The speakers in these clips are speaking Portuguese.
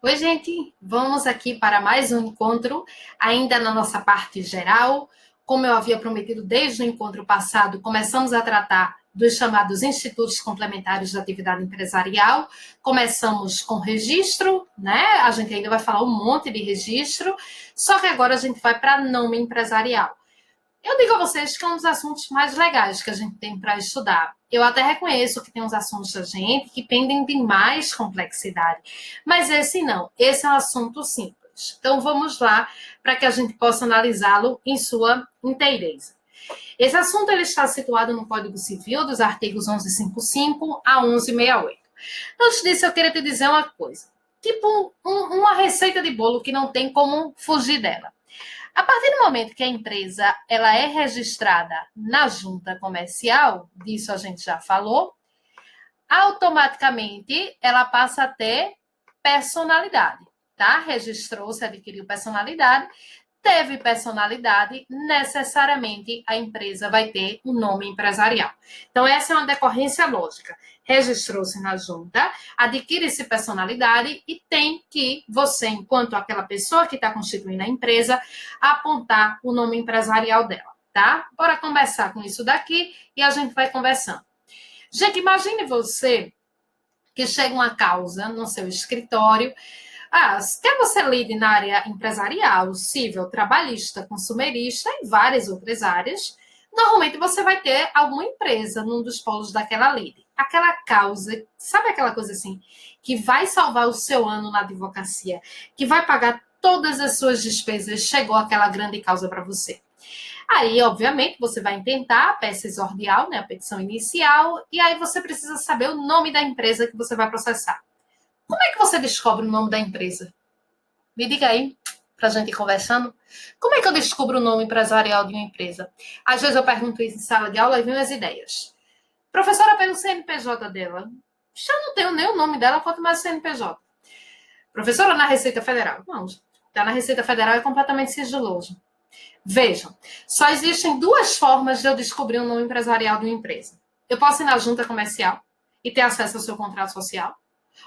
Oi, gente! Vamos aqui para mais um encontro, ainda na nossa parte geral. Como eu havia prometido desde o encontro passado, começamos a tratar dos chamados institutos complementares de atividade empresarial. Começamos com registro, né? A gente ainda vai falar um monte de registro, só que agora a gente vai para nome empresarial. Eu digo a vocês que é um dos assuntos mais legais que a gente tem para estudar. Eu até reconheço que tem uns assuntos da gente que pendem de mais complexidade, mas esse não, esse é um assunto simples. Então vamos lá para que a gente possa analisá-lo em sua inteireza. Esse assunto ele está situado no Código Civil dos artigos 1155 a 1168. Antes disso, eu queria te dizer uma coisa. Tipo uma receita de bolo que não tem como fugir dela. A partir do momento que a empresa ela é registrada na junta comercial, disso a gente já falou, automaticamente ela passa a ter personalidade, tá? Registrou-se, adquiriu personalidade, teve personalidade, necessariamente a empresa vai ter um nome empresarial. Então, essa é uma decorrência lógica. Registrou-se na junta, adquire-se personalidade e tem que você, enquanto aquela pessoa que está constituindo a empresa, apontar o nome empresarial dela, tá? Bora conversar com isso daqui e a gente vai conversando. Gente, imagine você que chega uma causa no seu escritório. Quer você lide na área empresarial, civil, trabalhista, consumerista e várias outras áreas, normalmente você vai ter alguma empresa num dos polos daquela lide. Aquela causa, sabe aquela coisa assim, que vai salvar o seu ano na advocacia, que vai pagar todas as suas despesas, chegou aquela grande causa para você. Aí, obviamente, você vai intentar a peça exordial, né, a petição inicial, e aí você precisa saber o nome da empresa que você vai processar. Como é que você descobre o nome da empresa? Me diga aí, para a gente ir conversando. Como é que eu descubro o nome empresarial de uma empresa? Às vezes eu pergunto isso em sala de aula e vem as ideias. Professora, pelo CNPJ dela. Já não tenho nem o nome dela, quanto mais o CNPJ. Professora, na Receita Federal. Não, está na Receita Federal, é completamente sigiloso. Vejam, só existem duas formas de eu descobrir o nome empresarial de uma empresa. Eu posso ir na junta comercial e ter acesso ao seu contrato social,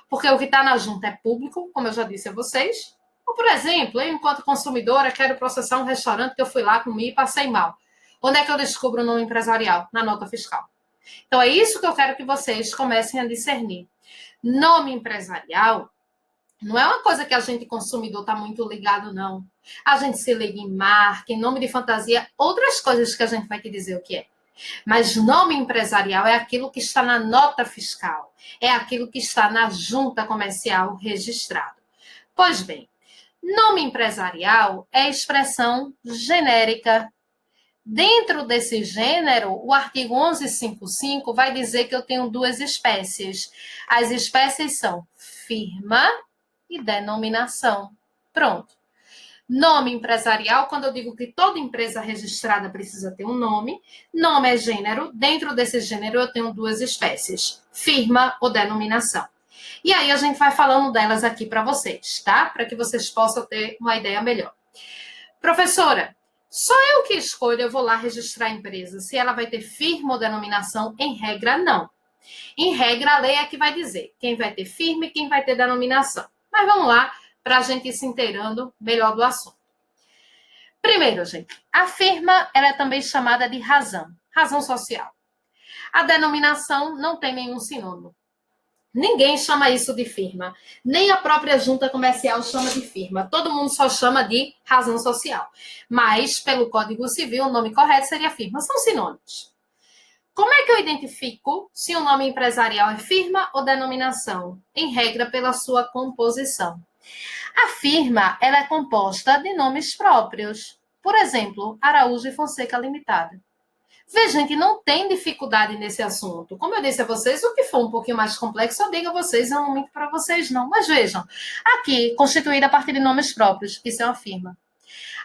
porque o que está na junta é público, como eu já disse a vocês. Ou, por exemplo, eu, enquanto consumidora, quero processar um restaurante que eu fui lá, comi e passei mal. Onde é que eu descubro o nome empresarial? Na nota fiscal. Então, é isso que eu quero que vocês comecem a discernir. Nome empresarial não é uma coisa que a gente, consumidor, está muito ligado, não. A gente se liga em marca, em nome de fantasia, outras coisas que a gente vai te dizer o que é. Mas nome empresarial é aquilo que está na nota fiscal, é aquilo que está na junta comercial registrado. Pois bem, nome empresarial é expressão genérica. Dentro desse gênero, o artigo 1155 vai dizer que eu tenho duas espécies. As espécies são firma e denominação. Pronto. Nome empresarial, quando eu digo que toda empresa registrada precisa ter um nome. Nome é gênero. Dentro desse gênero, eu tenho duas espécies: firma ou denominação. E aí a gente vai falando delas aqui para vocês, tá? Para que vocês possam ter uma ideia melhor. Professora, só eu que escolho, eu vou lá registrar a empresa. Se ela vai ter firma ou denominação, em regra, não. Em regra, a lei é que vai dizer quem vai ter firma e quem vai ter denominação. Mas vamos lá, para a gente ir se inteirando melhor do assunto. Primeiro, gente, a firma ela é também chamada de razão social. A denominação não tem nenhum sinônimo. Ninguém chama isso de firma. Nem a própria junta comercial chama de firma. Todo mundo só chama de razão social. Mas, pelo Código Civil, o nome correto seria firma. São sinônimos. Como é que eu identifico se o nome empresarial é firma ou denominação? Em regra, pela sua composição. A firma ela é composta de nomes próprios. Por exemplo, Araújo e Fonseca Limitada. Veja, gente, não tem dificuldade nesse assunto. Como eu disse a vocês, o que for um pouquinho mais complexo, eu digo a vocês, eu não minto para vocês, não. Mas vejam, aqui, constituída a partir de nomes próprios, isso é uma firma.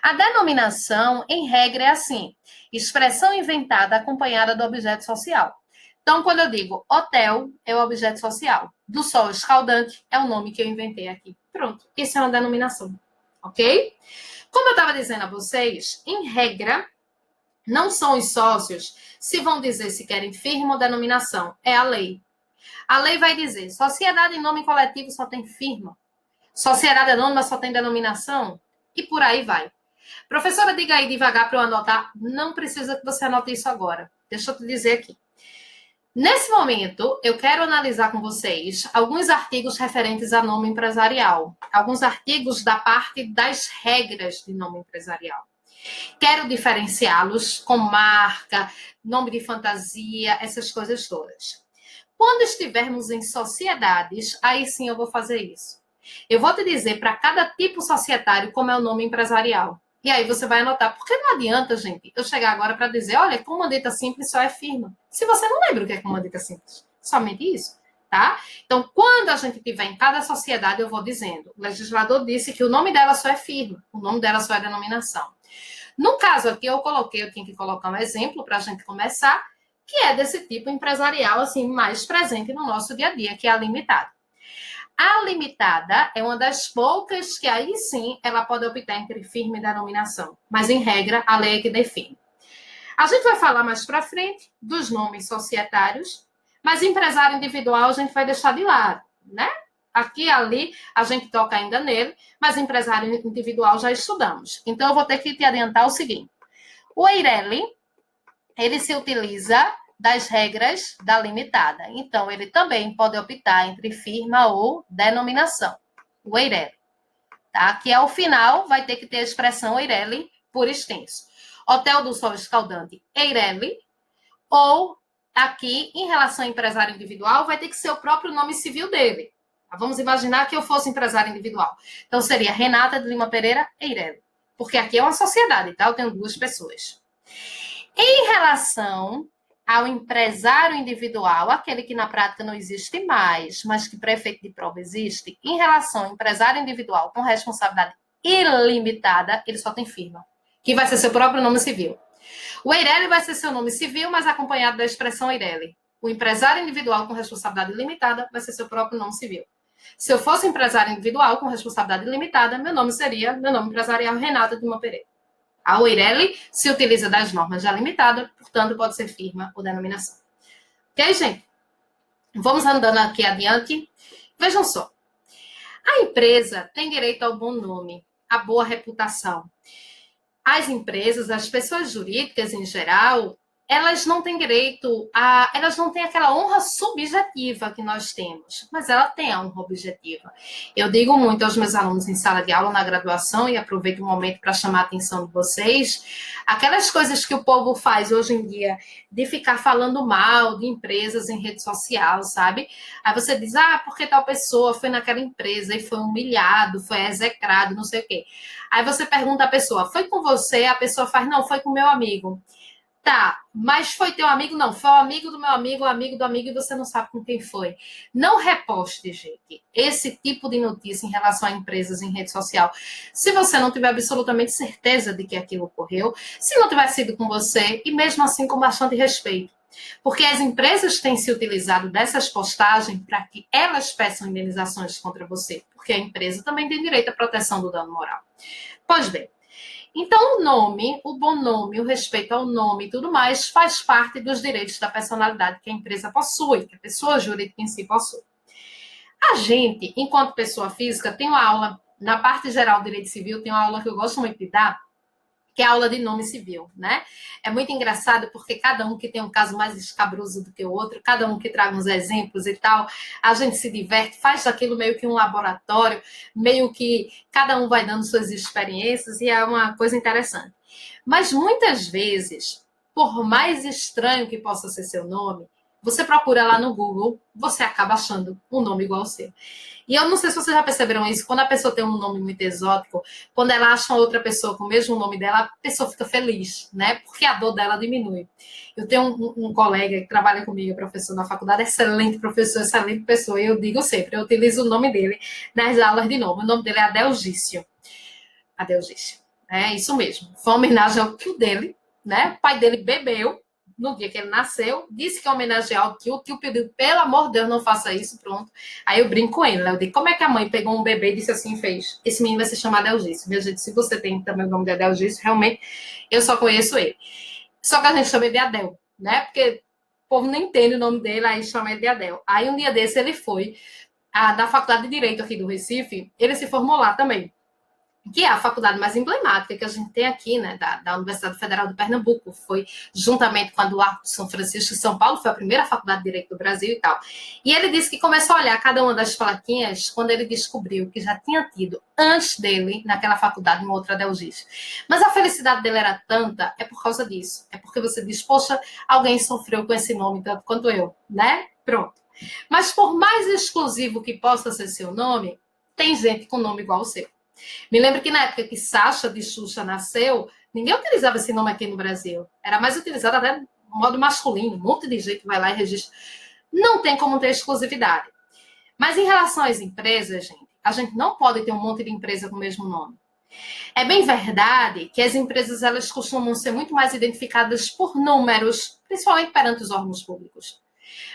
A denominação, em regra, é assim: expressão inventada acompanhada do objeto social. Então, quando eu digo hotel, é o objeto social. Do sol escaldante é o nome que eu inventei aqui. Pronto, isso é uma denominação, ok? Como eu estava dizendo a vocês, em regra, não são os sócios se vão dizer se querem firma ou denominação, é a lei. A lei vai dizer, sociedade em nome coletivo só tem firma. Sociedade anônima só tem denominação? E por aí vai. Professora, diga aí devagar para eu anotar. Não precisa que você anote isso agora. Deixa eu te dizer aqui. Nesse momento, eu quero analisar com vocês alguns artigos referentes a nome empresarial. Alguns artigos da parte das regras de nome empresarial. Quero diferenciá-los com marca, nome de fantasia, essas coisas todas. Quando estivermos em sociedades, aí sim eu vou fazer isso. Eu vou te dizer para cada tipo societário como é o nome empresarial. E aí você vai anotar, porque não adianta, gente, eu chegar agora para dizer, olha, comandita simples só é firma. Se você não lembra o que é comandita simples, somente isso, tá? Então, quando a gente tiver em cada sociedade, eu vou dizendo, o legislador disse que o nome dela só é firma, o nome dela só é denominação. No caso aqui, eu tinha que colocar um exemplo para a gente começar, que é desse tipo empresarial, assim, mais presente no nosso dia a dia, que é a limitada. A limitada é uma das poucas que aí sim ela pode optar entre firma e denominação, mas em regra a lei é que define. A gente vai falar mais para frente dos nomes societários, mas empresário individual a gente vai deixar de lado, né? Aqui e ali a gente toca ainda nele, mas empresário individual já estudamos. Então eu vou ter que te adiantar o seguinte: o EIRELI, ele se utiliza das regras da limitada. Então, ele também pode optar entre firma ou denominação. O EIRELI. Tá? Que ao final vai ter que ter a expressão EIRELI por extenso. Hotel do Sol Escaldante, EIRELI. Ou, aqui, em relação ao empresário individual, vai ter que ser o próprio nome civil dele. Vamos imaginar que eu fosse empresário individual. Então, seria Renata de Lima Pereira, EIRELI. Porque aqui é uma sociedade, tá? Eu tenho 2 pessoas. Em relação ao empresário individual, aquele que na prática não existe mais, mas que para efeito de prova existe, em relação ao empresário individual com responsabilidade ilimitada, ele só tem firma, que vai ser seu próprio nome civil. O EIRELI vai ser seu nome civil, mas acompanhado da expressão EIRELI. O empresário individual com responsabilidade ilimitada vai ser seu próprio nome civil. Se eu fosse empresário individual com responsabilidade ilimitada, meu nome empresarial Renata de Lima Pereira. A EIRELI se utiliza das normas já limitadas, portanto, pode ser firma ou denominação. Ok, gente? Vamos andando aqui adiante. Vejam só. A empresa tem direito ao bom nome, à boa reputação. As empresas, as pessoas jurídicas em geral, elas não têm direito elas não têm aquela honra subjetiva que nós temos, mas ela tem a honra objetiva. Eu digo muito aos meus alunos em sala de aula na graduação, e aproveito o momento para chamar a atenção de vocês, aquelas coisas que o povo faz hoje em dia, de ficar falando mal de empresas em rede social, sabe? Aí você diz, porque tal pessoa foi naquela empresa e foi humilhado, foi execrado, não sei o quê. Aí você pergunta à pessoa, foi com você? A pessoa faz, não, foi com meu amigo. Tá, mas foi teu amigo? Não, foi o amigo do meu amigo, o amigo do amigo, e você não sabe com quem foi. Não reposte, gente, esse tipo de notícia em relação a empresas em rede social. Se você não tiver absolutamente certeza de que aquilo ocorreu, se não tiver sido com você, e mesmo assim com bastante respeito. Porque as empresas têm se utilizado dessas postagens para que elas peçam indenizações contra você, porque a empresa também tem direito à proteção do dano moral. Pois bem, então, o nome, o bom nome, o respeito ao nome e tudo mais faz parte dos direitos da personalidade que a empresa possui, que a pessoa jurídica em si possui. A gente, enquanto pessoa física, tem uma aula, na parte geral do direito civil, tem uma aula que eu gosto muito de dar, que é a aula de nome civil, né? É muito engraçado porque cada um que tem um caso mais escabroso do que o outro, cada um que traga uns exemplos e tal, a gente se diverte, faz daquilo meio que um laboratório, meio que cada um vai dando suas experiências e é uma coisa interessante. Mas muitas vezes, por mais estranho que possa ser seu nome, você procura lá no Google, você acaba achando um nome igual ao seu. E eu não sei se vocês já perceberam isso, quando a pessoa tem um nome muito exótico, quando ela acha uma outra pessoa com o mesmo nome dela, a pessoa fica feliz, né? Porque a dor dela diminui. Eu tenho um colega que trabalha comigo, professor na faculdade, excelente professor, excelente pessoa, e eu digo sempre, eu utilizo o nome dele nas aulas de novo. O nome dele é Adelgício. Adelgício. É isso mesmo. Foi uma homenagem ao tio dele, né? O pai dele bebeu no dia que ele nasceu, disse que ia homenagear o tio pediu, pelo amor de Deus, não faça isso, pronto. Aí eu brinco com ele, né? Eu digo, como é que a mãe pegou um bebê e disse assim, fez, esse menino vai se chamar Adelgício. Meu gente, se você tem também o nome de Adelgício, realmente, eu só conheço ele. Só que a gente chama ele de Adel, né? Porque o povo não entende o nome dele, aí chama ele de Adel. Aí um dia desse ele foi da Faculdade de Direito aqui do Recife, ele se formou lá também, que é a faculdade mais emblemática que a gente tem aqui, né, da Universidade Federal de Pernambuco. Foi juntamente com a do Arco de São Francisco de São Paulo, foi a primeira faculdade de Direito do Brasil e tal. E ele disse que começou a olhar cada uma das plaquinhas quando ele descobriu que já tinha tido, antes dele, naquela faculdade, uma outra Delgice. Mas a felicidade dele era tanta, é por causa disso. É porque você diz, poxa, alguém sofreu com esse nome tanto quanto eu, né? Pronto. Mas por mais exclusivo que possa ser seu nome, tem gente com nome igual ao seu. Me lembro que na época que Sasha de Xuxa nasceu, ninguém utilizava esse nome aqui no Brasil. Era mais utilizado até no modo masculino. Um monte de gente vai lá e registra. Não tem como ter exclusividade. Mas em relação às empresas, gente, a gente não pode ter um monte de empresa com o mesmo nome. É bem verdade que as empresas elas costumam ser muito mais identificadas por números, principalmente perante os órgãos públicos.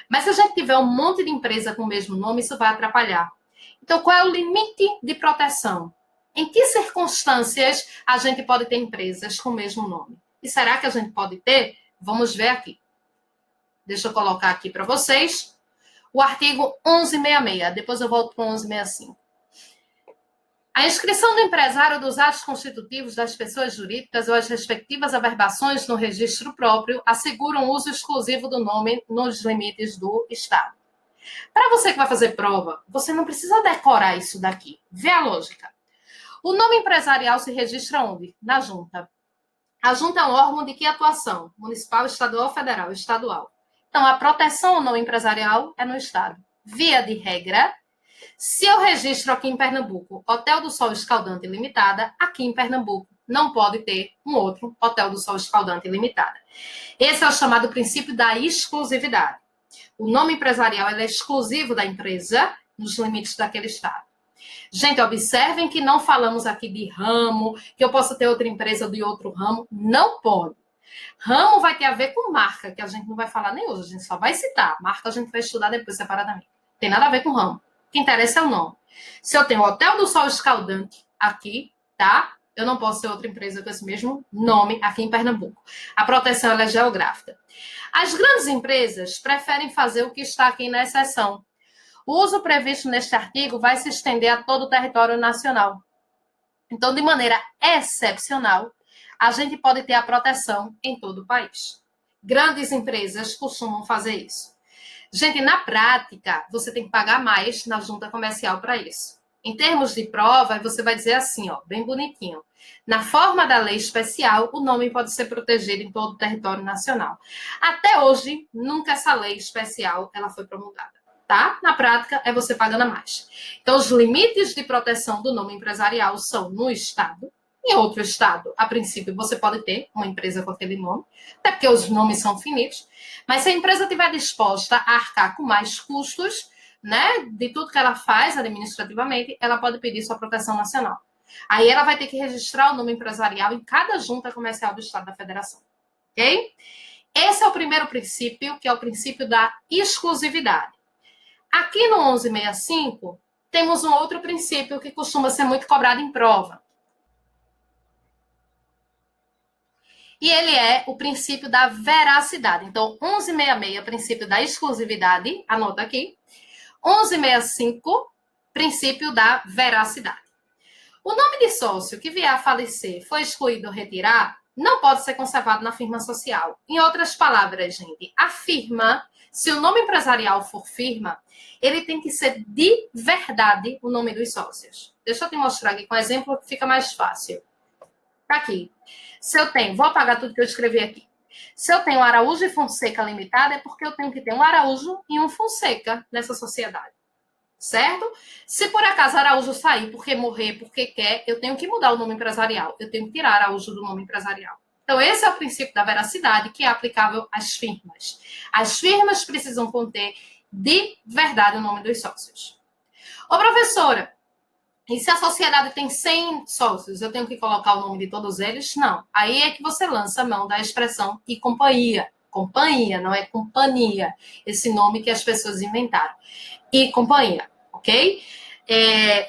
Mas se a gente tiver um monte de empresa com o mesmo nome, isso vai atrapalhar. Então, qual é o limite de proteção? Em que circunstâncias a gente pode ter empresas com o mesmo nome? E será que a gente pode ter? Vamos ver aqui. Deixa eu colocar aqui para vocês o artigo 1166. Depois eu volto para o 1165. A inscrição do empresário dos atos constitutivos das pessoas jurídicas ou as respectivas averbações no registro próprio asseguram o uso exclusivo do nome nos limites do Estado. Para você que vai fazer prova, você não precisa decorar isso daqui. Vê a lógica. O nome empresarial se registra onde? Na junta. A junta é um órgão de que atuação? Municipal, estadual, federal, estadual. Então, a proteção ao nome empresarial é no Estado. Via de regra, se eu registro aqui em Pernambuco Hotel do Sol Escaldante Limitada, aqui em Pernambuco não pode ter um outro Hotel do Sol Escaldante Limitada. Esse é o chamado princípio da exclusividade. O nome empresarial é exclusivo da empresa nos limites daquele Estado. Gente, observem que não falamos aqui de ramo, que eu possa ter outra empresa de outro ramo. Não pode. Ramo vai ter a ver com marca, que a gente não vai falar nem hoje, a gente só vai citar. Marca a gente vai estudar depois separadamente. Tem nada a ver com ramo. O que interessa é o nome. Se eu tenho Hotel do Sol Escaldante aqui, tá? Eu não posso ter outra empresa com esse mesmo nome aqui em Pernambuco. A proteção ela é geográfica. As grandes empresas preferem fazer o que está aqui na exceção. O uso previsto neste artigo vai se estender a todo o território nacional. Então, de maneira excepcional, a gente pode ter a proteção em todo o país. Grandes empresas costumam fazer isso. Gente, na prática, você tem que pagar mais na junta comercial para isso. Em termos de prova, você vai dizer assim, ó, bem bonitinho. Na forma da lei especial, o nome pode ser protegido em todo o território nacional. Até hoje, nunca essa lei especial ela foi promulgada. Tá? Na prática, é você pagando a mais. Então, os limites de proteção do nome empresarial são no Estado. Em outro Estado, a princípio, você pode ter uma empresa com aquele nome, até porque os nomes são finitos. Mas se a empresa estiver disposta a arcar com mais custos, né, de tudo que ela faz administrativamente, ela pode pedir sua proteção nacional. Aí ela vai ter que registrar o nome empresarial em cada junta comercial do Estado da Federação. Ok? Esse é o primeiro princípio, que é o princípio da exclusividade. Aqui no 1165, temos um outro princípio que costuma ser muito cobrado em prova. E ele é o princípio da veracidade. Então, 1166, princípio da exclusividade, anota aqui. 1165, princípio da veracidade. O nome de sócio que vier a falecer, foi excluído ou retirar, não pode ser conservado na firma social. Em outras palavras, gente, a firma, se o nome empresarial for firma, ele tem que ser de verdade o nome dos sócios. Deixa eu te mostrar aqui com um exemplo que fica mais fácil. Tá aqui. Se eu tenho, vou apagar tudo que eu escrevi aqui. Se eu tenho Araújo e Fonseca Limitada, é porque eu tenho que ter um Araújo e um Fonseca nessa sociedade. Certo? Se por acaso Araújo sair porque morrer, porque quer, eu tenho que mudar o nome empresarial. Eu tenho que tirar Araújo do nome empresarial. Então, esse é o princípio da veracidade que é aplicável às firmas. As firmas precisam conter de verdade o nome dos sócios. Ô, professora, e se a sociedade tem 100 sócios, eu tenho que colocar o nome de todos eles? Não. Aí é que você lança a mão da expressão e companhia. Companhia, não é companhia. Esse nome que as pessoas inventaram. E companhia, ok?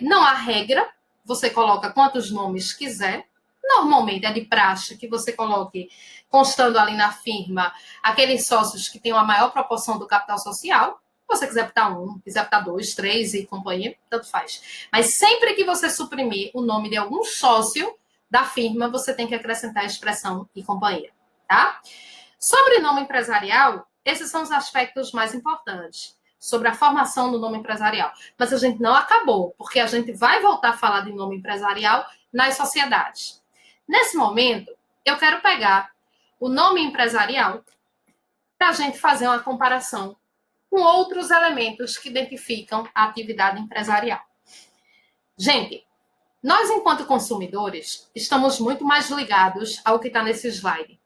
Não há regra. Você coloca quantos nomes quiser. Normalmente é de praxe que você coloque, constando ali na firma, aqueles sócios que têm a maior proporção do capital social. Se você quiser botar um, quiser botar dois, três e companhia, tanto faz. Mas sempre que você suprimir o nome de algum sócio da firma, você tem que acrescentar a expressão e companhia, tá? Sobrenome empresarial, esses são os aspectos mais importantes sobre a formação do nome empresarial. Mas a gente não acabou, porque a gente vai voltar a falar de nome empresarial nas sociedades. Nesse momento, eu quero pegar o nome empresarial para a gente fazer uma comparação com outros elementos que identificam a atividade empresarial. Gente, nós, enquanto consumidores, estamos muito mais ligados ao que está nesse slide.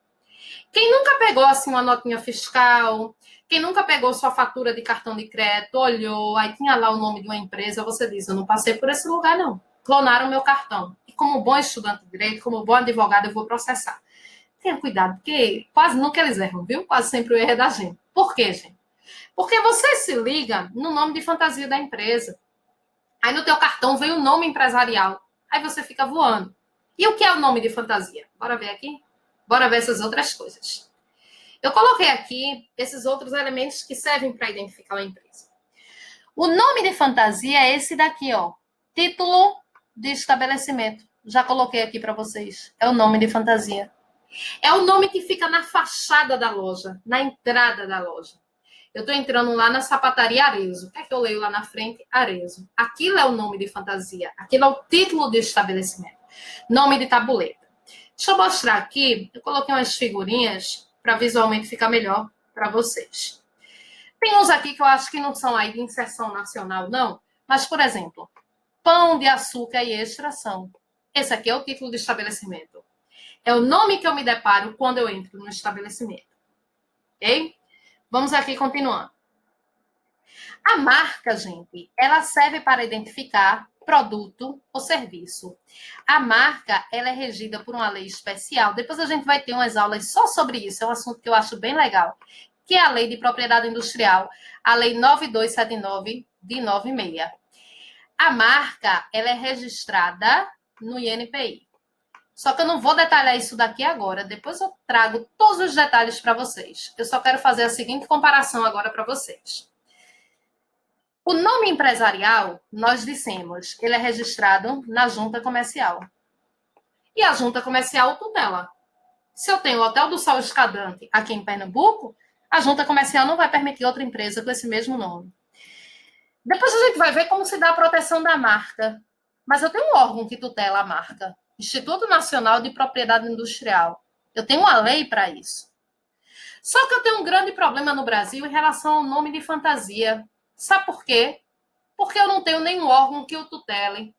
Quem nunca pegou assim uma notinha fiscal, quem nunca pegou sua fatura de cartão de crédito, olhou, aí tinha lá o nome de uma empresa, você diz, eu não passei por esse lugar, não. Clonaram meu cartão. E como bom estudante de direito, como bom advogado, eu vou processar. Tenha cuidado, porque quase nunca eles erram, viu? Quase sempre o erro é da gente. Por quê, gente? Porque você se liga no nome de fantasia da empresa. Aí no teu cartão vem o nome empresarial. Aí você fica voando. E o que é o nome de fantasia? Bora ver aqui? Bora ver essas outras coisas. Eu coloquei aqui esses outros elementos que servem para identificar uma empresa. O nome de fantasia é esse daqui, ó. Título de estabelecimento. Já coloquei aqui para vocês. É o nome de fantasia. É o nome que fica na fachada da loja, na entrada da loja. Eu estou entrando lá na sapataria Arezzo. O que é que eu leio lá na frente? Arezzo. Aquilo é o nome de fantasia. Aquilo é o título de estabelecimento. Nome de tabuleta. Deixa eu mostrar aqui. Eu coloquei umas figurinhas para visualmente ficar melhor para vocês. Tem uns aqui que eu acho que não são aí de inserção nacional, não. Mas, por exemplo, pão de açúcar e extração. Esse aqui é o título de estabelecimento. É o nome que eu me deparo quando eu entro no estabelecimento. Ok? Vamos aqui continuando. A marca, gente, ela serve para identificar produto ou serviço. A marca, ela é regida por uma lei especial. Depois a gente vai ter umas aulas só sobre isso. É um assunto que eu acho bem legal. Que é a Lei de Propriedade Industrial, a Lei 9279 de 96. A marca, ela é registrada no INPI. Só que eu não vou detalhar isso daqui agora. Depois eu trago todos os detalhes para vocês. Eu só quero fazer a seguinte comparação agora para vocês. O nome empresarial, nós dissemos, ele é registrado na junta comercial. E a junta comercial tutela. Se eu tenho o Hotel do Sol Escadante aqui em Pernambuco, a junta comercial não vai permitir outra empresa com esse mesmo nome. Depois a gente vai ver como se dá a proteção da marca. Mas eu tenho um órgão que tutela a marca. Instituto Nacional de Propriedade Industrial. Eu tenho uma lei para isso. Só que eu tenho um grande problema no Brasil em relação ao nome de fantasia. Sabe por quê? Porque eu não tenho nenhum órgão que o tutele.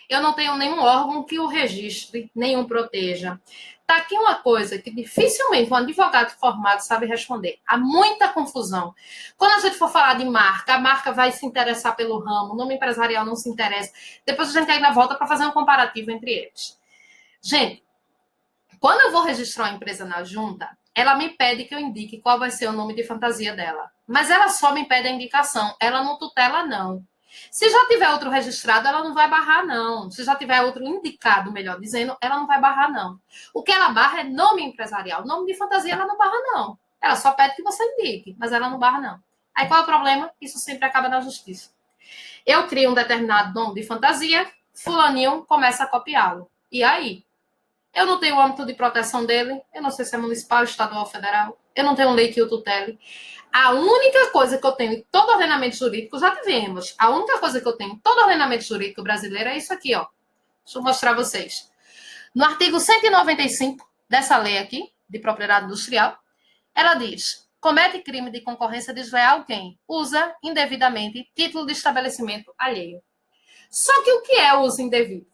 Eu não tenho nenhum órgão que o registre, nenhum proteja. Tá aqui uma coisa que dificilmente um advogado formado sabe responder. Há muita confusão. Quando a gente for falar de marca, a marca vai se interessar pelo ramo, o nome empresarial não se interessa. Depois a gente ainda volta para fazer um comparativo entre eles. Gente, quando eu vou registrar uma empresa na junta, ela me pede que eu indique qual vai ser o nome de fantasia dela. Mas ela só me pede a indicação. Ela não tutela, não. Se já tiver outro registrado, ela não vai barrar, não. Se já tiver outro indicado, melhor dizendo, ela não vai barrar, não. O que ela barra é nome empresarial. Nome de fantasia, ela não barra, não. Ela só pede que você indique, mas ela não barra, não. Aí qual é o problema? Isso sempre acaba na justiça. Eu crio um determinado nome de fantasia, fulaninho começa a copiá-lo. E aí? Eu não tenho o âmbito de proteção dele, eu não sei se é municipal, estadual ou federal, eu não tenho lei que o tutele. A única coisa que eu tenho em todo ordenamento jurídico, já tivemos, a única coisa que eu tenho em todo ordenamento jurídico brasileiro é isso aqui, ó. Deixa eu mostrar a vocês. No artigo 195 dessa lei aqui, de propriedade industrial, ela diz: comete crime de concorrência desleal quem usa indevidamente título de estabelecimento alheio. Só que o que é uso indevido?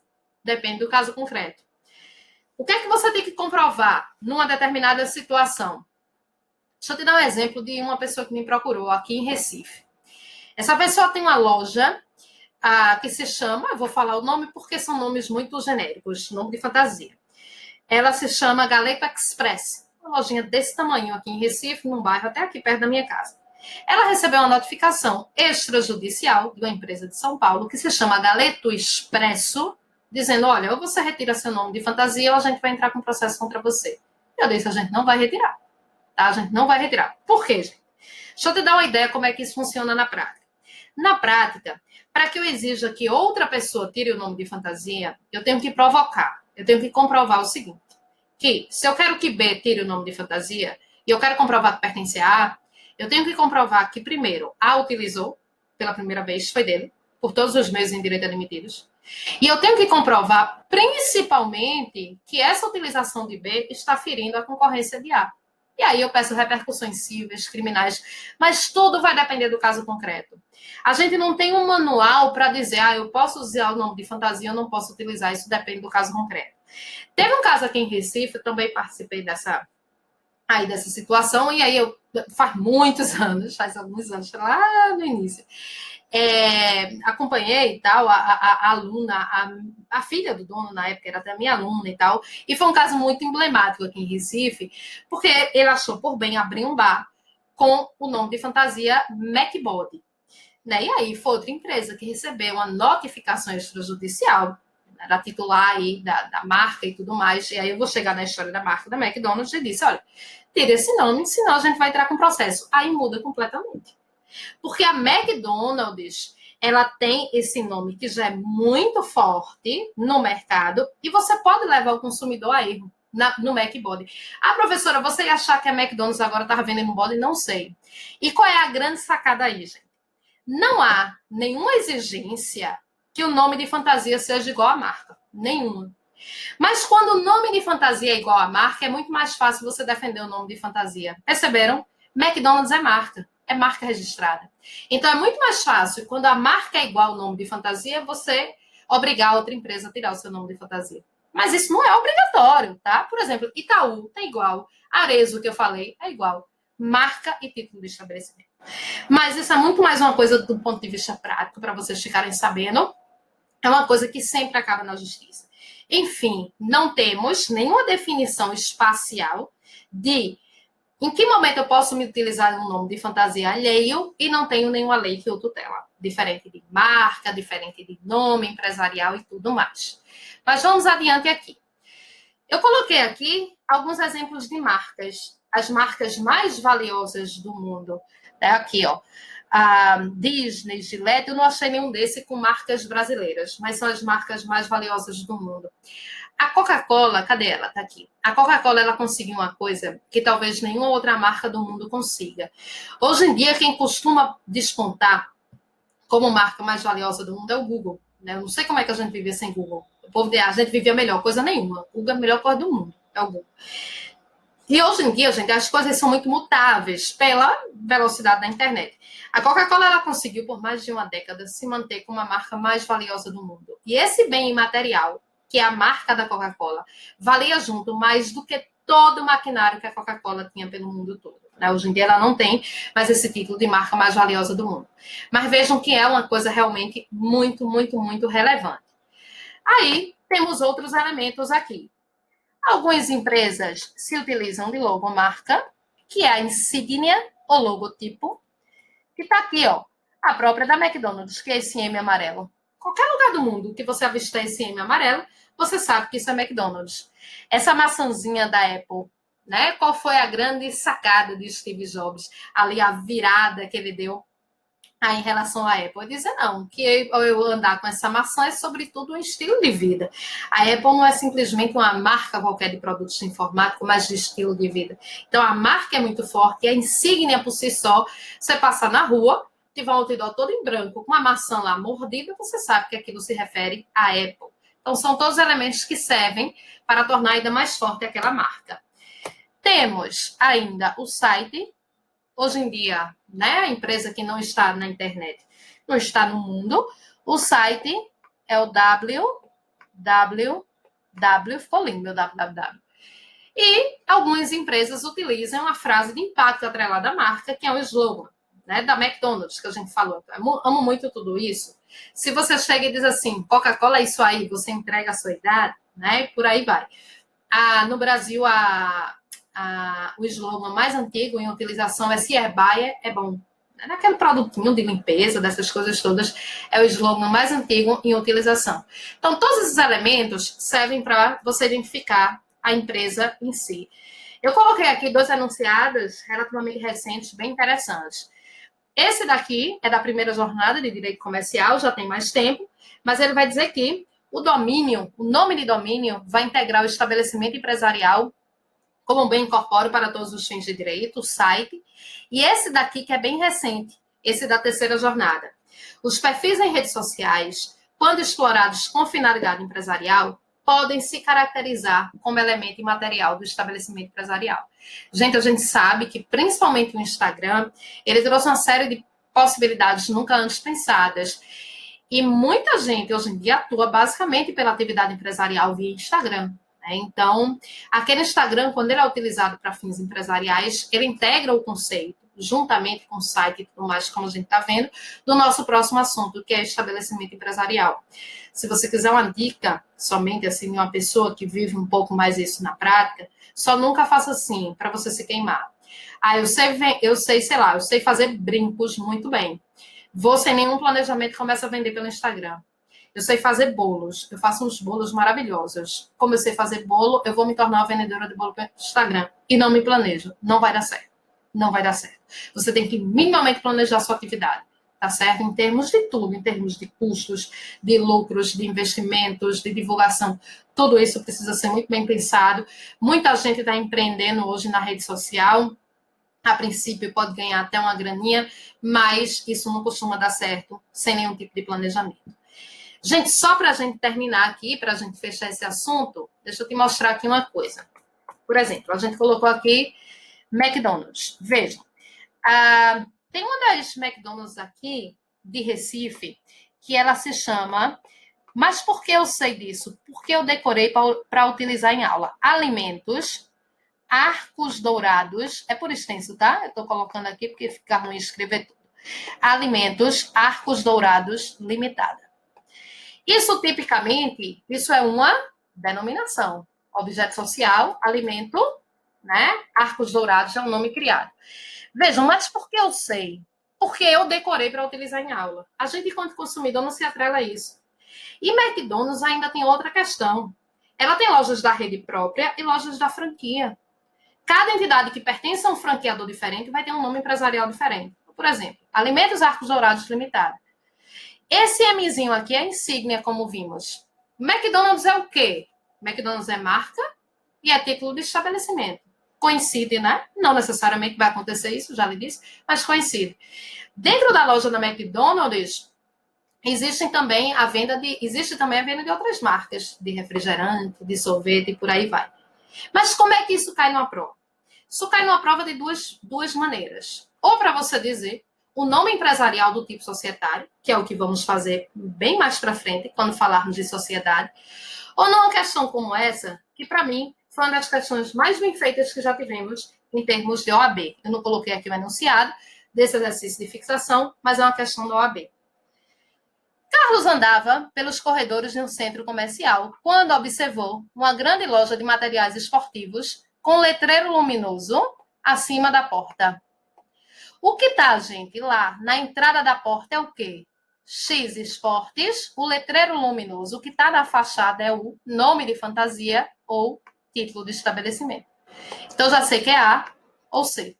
Depende do caso concreto. O que é que você tem que comprovar numa determinada situação? Deixa eu te dar um exemplo de uma pessoa que me procurou aqui em Recife. Essa pessoa tem uma loja que se chama, eu vou falar o nome porque são nomes muito genéricos, nome de fantasia. Ela se chama Galeta Express, uma lojinha desse tamanho aqui em Recife, num bairro até aqui perto da minha casa. Ela recebeu uma notificação extrajudicial de uma empresa de São Paulo que se chama Galeto Expresso, dizendo, olha, ou você retira seu nome de fantasia ou a gente vai entrar com processo contra você. Eu disse, a gente não vai retirar. Tá? A gente não vai retirar. Por quê, gente? Deixa eu te dar uma ideia como é que isso funciona na prática. Na prática, para que eu exija que outra pessoa tire o nome de fantasia, eu tenho que provocar, eu tenho que comprovar o seguinte, que se eu quero que B tire o nome de fantasia, e eu quero comprovar que pertence a A, eu tenho que comprovar que, primeiro, A utilizou, pela primeira vez, foi dele, por todos os meses em direito admitidos, e eu tenho que comprovar, principalmente, que essa utilização de B está ferindo a concorrência de A. E aí eu peço repercussões cíveis, criminais, mas tudo vai depender do caso concreto. A gente não tem um manual para dizer, eu posso usar o nome de fantasia, eu não posso utilizar, isso depende do caso concreto. Teve um caso aqui em Recife, eu também participei dessa situação, e aí faz muitos anos, faz alguns anos, lá no início, acompanhei e tal, a aluna, a filha do dono na época era até minha aluna e tal, e foi um caso muito emblemático aqui em Recife, porque ele achou por bem abrir um bar com o nome de fantasia MacBody, né? E aí foi outra empresa que recebeu uma notificação extrajudicial, era titular aí da marca e tudo mais, e aí eu vou chegar na história da marca da McDonald's e disse, olha, tira esse nome, senão a gente vai entrar com processo. Aí muda completamente. Porque a McDonald's, ela tem esse nome que já é muito forte no mercado e você pode levar o consumidor a erro no McBody. Professora, você ia achar que a McDonald's agora estava vendendo um body? Não sei. E qual é a grande sacada aí, gente? Não há nenhuma exigência que o nome de fantasia seja igual à marca. Nenhuma. Mas quando o nome de fantasia é igual à marca, é muito mais fácil você defender o nome de fantasia. Perceberam? McDonald's é marca registrada. Então é muito mais fácil, quando a marca é igual ao nome de fantasia, você obrigar a outra empresa a tirar o seu nome de fantasia. Mas isso não é obrigatório, tá? Por exemplo, Itaú tá igual. Arezzo, que eu falei, é igual. Marca e título de estabelecimento. Mas isso é muito mais uma coisa do ponto de vista prático, para vocês ficarem sabendo. É uma coisa que sempre acaba na justiça. Enfim, não temos nenhuma definição espacial de em que momento eu posso me utilizar um nome de fantasia alheio e não tenho nenhuma lei que o tutela. Diferente de marca, diferente de nome empresarial e tudo mais. Mas vamos adiante aqui. Eu coloquei aqui alguns exemplos de marcas. As marcas mais valiosas do mundo. Aqui, ó. A Disney, Gillette, eu não achei nenhum desse com marcas brasileiras, mas são as marcas mais valiosas do mundo. A Coca-Cola, cadê ela? Tá aqui. A Coca-Cola, ela conseguiu uma coisa que talvez nenhuma outra marca do mundo consiga. Hoje em dia, quem costuma despontar como marca mais valiosa do mundo é o Google. Né? Eu não sei como é que a gente vivia sem Google. O povo a gente vivia melhor, coisa nenhuma. O Google é a melhor coisa do mundo, é o Google. E hoje em dia, gente, as coisas são muito mutáveis pela velocidade da internet. A Coca-Cola, ela conseguiu, por mais de uma década, se manter como a marca mais valiosa do mundo. E esse bem imaterial, que é a marca da Coca-Cola, valia junto mais do que todo o maquinário que a Coca-Cola tinha pelo mundo todo. Né? Hoje em dia ela não tem mais esse título de marca mais valiosa do mundo. Mas vejam que é uma coisa realmente muito, muito, muito relevante. Aí temos outros elementos aqui. Algumas empresas se utilizam de logomarca, que é a insígnia ou logotipo, que está aqui, ó, a própria da McDonald's, que é esse M amarelo. Qualquer lugar do mundo que você avistar esse M amarelo, você sabe que isso é McDonald's. Essa maçãzinha da Apple, né? Qual foi a grande sacada de Steve Jobs? Ali a virada que ele deu aí em relação à Apple. Dizer não, que eu andar com essa maçã é sobretudo um estilo de vida. A Apple não é simplesmente uma marca qualquer de produtos informáticos, mas de estilo de vida. Então a marca é muito forte, a insígnia por si só, você passar na rua, tiver um outdoor todo em branco, com uma maçã lá mordida, você sabe que aquilo se refere à Apple. Então são todos elementos que servem para tornar ainda mais forte aquela marca. Temos ainda o site. Hoje em dia, né, a empresa que não está na internet, não está no mundo, o site é o www, ficou lindo o www. E algumas empresas utilizam a frase de impacto atrelada à marca, que é o slogan, né, da McDonald's, que a gente falou. Eu amo muito tudo isso. Se você chega e diz assim, Coca-Cola é isso aí, você entrega a sua idade, né, e por aí vai. No Brasil, o slogan mais antigo em utilização é se herbaia é bom. Naquele produtinho de limpeza, dessas coisas todas, é o slogan mais antigo em utilização. Então, todos esses elementos servem para você identificar a empresa em si. Eu coloquei aqui 2 enunciados relativamente recentes, bem interessantes. Esse daqui é da primeira jornada de direito comercial, já tem mais tempo, mas ele vai dizer que o domínio, o nome de domínio, vai integrar o estabelecimento empresarial como um bem incorpóreo para todos os fins de direito, o site. E esse daqui, que é bem recente, esse da terceira jornada. Os perfis em redes sociais, quando explorados com finalidade empresarial, podem se caracterizar como elemento imaterial do estabelecimento empresarial. Gente, a gente sabe que, principalmente o Instagram, ele trouxe uma série de possibilidades nunca antes pensadas. E muita gente, hoje em dia, atua basicamente pela atividade empresarial via Instagram. Então, aquele Instagram, quando ele é utilizado para fins empresariais, ele integra o conceito, juntamente com o site e tudo mais, como a gente está vendo, do nosso próximo assunto, que é estabelecimento empresarial. Se você quiser uma dica, somente assim, de uma pessoa que vive um pouco mais isso na prática, só nunca faça assim, para você se queimar. Ah, eu sei, sei lá, eu sei fazer brincos muito bem. Vou sem nenhum planejamento, começa a vender pelo Instagram. Eu sei fazer bolos, eu faço uns bolos maravilhosos. Como eu sei fazer bolo, eu vou me tornar uma vendedora de bolo pelo Instagram. E não me planejo, não vai dar certo. Não vai dar certo. Você tem que minimamente planejar a sua atividade, tá certo? Em termos de tudo, em termos de custos, de lucros, de investimentos, de divulgação. Tudo isso precisa ser muito bem pensado. Muita gente está empreendendo hoje na rede social. A princípio pode ganhar até uma graninha, mas isso não costuma dar certo sem nenhum tipo de planejamento. Gente, só para a gente terminar aqui, para a gente fechar esse assunto, deixa eu te mostrar aqui uma coisa. Por exemplo, a gente colocou aqui McDonald's. Vejam, tem uma das McDonald's aqui de Recife que ela se chama... Mas por que eu sei disso? Porque eu decorei para utilizar em aula. Alimentos, Arcos Dourados, é por extenso, tá? Eu estou colocando aqui porque fica ruim escrever tudo. Alimentos, Arcos Dourados Limitada. Isso, tipicamente, isso é uma denominação. Objeto social, alimento, né? Arcos Dourados é um nome criado. Vejam, mas por que eu sei? Porque eu decorei para utilizar em aula. A gente, enquanto consumidor, não se atrela a isso. E McDonald's ainda tem outra questão. Ela tem lojas da rede própria e lojas da franquia. Cada entidade que pertence a um franqueador diferente vai ter um nome empresarial diferente. Por exemplo, Alimentos Arcos Dourados Limitada. Esse Mzinho aqui é insígnia, como vimos. McDonald's é o quê? McDonald's é marca e é título de estabelecimento. Coincide, né? Não necessariamente vai acontecer isso, já lhe disse, mas coincide. Dentro da loja da McDonald's, existe também a venda de outras marcas, de refrigerante, de sorvete e por aí vai. Mas como é que isso cai numa prova? Isso cai numa prova de duas maneiras. Ou para você dizer o nome empresarial do tipo societário, que é o que vamos fazer bem mais para frente, quando falarmos de sociedade, ou numa questão como essa, que para mim foi uma das questões mais bem feitas que já tivemos em termos de OAB. Eu não coloquei aqui o enunciado desse exercício de fixação, mas é uma questão da OAB. Carlos andava pelos corredores de um centro comercial quando observou uma grande loja de materiais esportivos com letreiro luminoso acima da porta. O que tá, gente, lá na entrada da porta é o quê? X Esportes, o letreiro luminoso. O que está na fachada é o nome de fantasia ou título de estabelecimento. Então, já sei que é A ou C.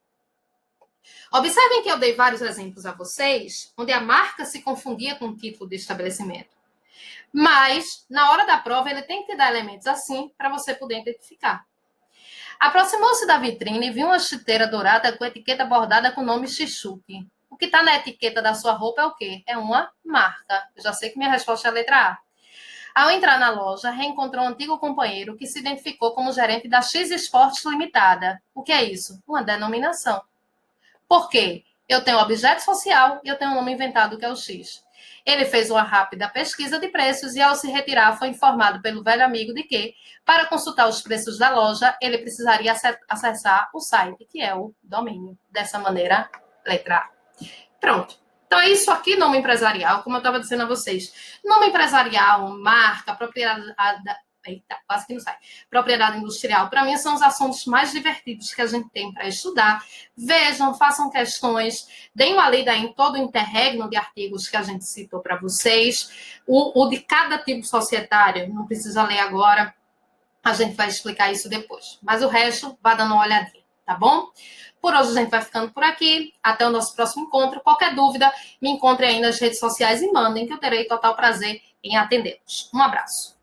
Observem que eu dei vários exemplos a vocês, onde a marca se confundia com o título de estabelecimento. Mas, na hora da prova, ele tem que dar elementos assim para você poder identificar. Aproximou-se da vitrine e viu uma chuteira dourada com etiqueta bordada com o nome Xixuque. O que está na etiqueta da sua roupa é o quê? É uma marca. Eu já sei que minha resposta é a letra A. Ao entrar na loja, reencontrou um antigo companheiro que se identificou como gerente da X Esportes Limitada. O que é isso? Uma denominação. Por quê? Eu tenho objeto social e eu tenho um nome inventado que é o X. Ele fez uma rápida pesquisa de preços e, ao se retirar, foi informado pelo velho amigo de que, para consultar os preços da loja, ele precisaria acessar o site, que é o domínio. Dessa maneira, letra A. Pronto. Então, é isso aqui, nome empresarial, como eu estava dizendo a vocês. Nome empresarial, marca, propriedade... Eita, quase que não sai. Propriedade industrial, para mim, são os assuntos mais divertidos que a gente tem para estudar. Vejam, façam questões, deem uma lida em todo o interregno de artigos que a gente citou para vocês. O de cada tipo societário, não precisa ler agora. A gente vai explicar isso depois. Mas o resto, vá dando uma olhadinha, tá bom? Por hoje a gente vai ficando por aqui. Até o nosso próximo encontro. Qualquer dúvida, me encontre aí nas redes sociais e mandem, que eu terei total prazer em atendê-los. Um abraço.